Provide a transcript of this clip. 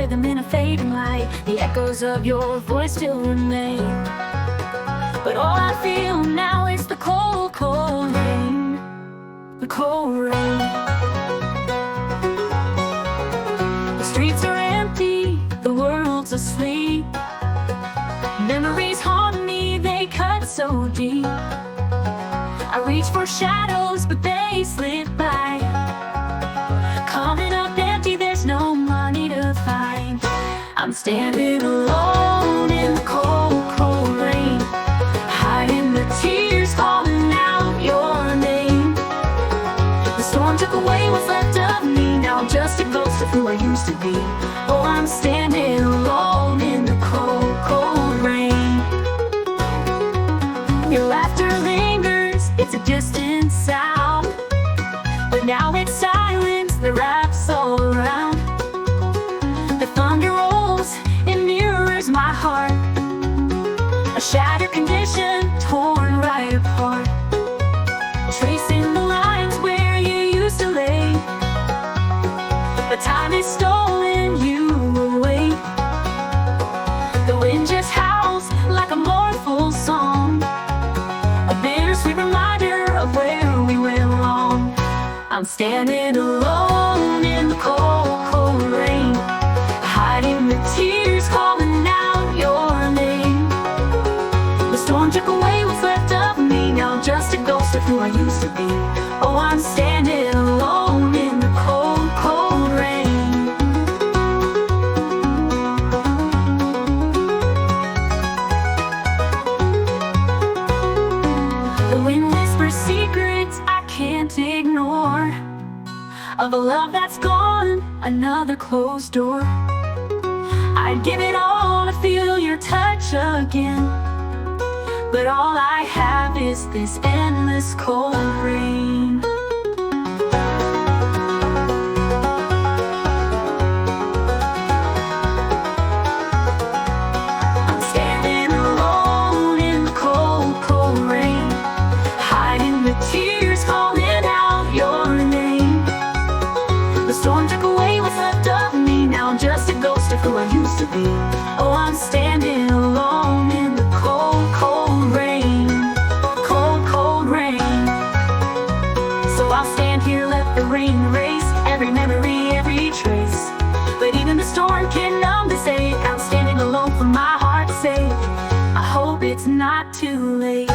rhythm in a fading light. The echoes of your voice still remain, but all I feel now is the cold, cold rain. The cold rain. The streets are empty, the world's asleep. Memories haunt me, they cut so deep. I reach for shadows, but they slip by. Coming up empty, there's no money to find. I'm standing alone in the cold, cold rain, hiding the tears, calling out your name. The storm took away what's left of me, now I'm just a ghost of who I used to be. Oh, I'm standing alone in the cold, cold rain. Your laughter lingers, it's a distant sound, but now it's silence that wraps all around. The thunder rolls, it mirrors my heart, a shattered condition, torn right apart. Tracing the lines where you used to lay, but time is stolen you away. The wind just howls like a mournful song, a bittersweet reminder of where we went wrong. I'm standing alone in the cold, cold rain, hiding the tears, calling out your name. The storm took away what's left of me, now I'm just a ghost of who I used to be. Oh, I'm standing alone in the cold, cold rain. The wind whispers secrets I can't ignore, of a love that's gone, another closed door. I'd give it all to feel your touch again, but all I have is this endless cold rain. I'm standing alone in the cold, cold rain, hiding the tears, calling out your name. The storm took away what's left of me, now I'm just a ghost of who I used to be. Oh, I'm standing alone in the cold, cold rain. Cold, cold rain. So I'll stand here, let the rain erase every memory, every trace. But even the storm can numb this ache. I'm standing alone for my heart's sake. I hope it's not too late.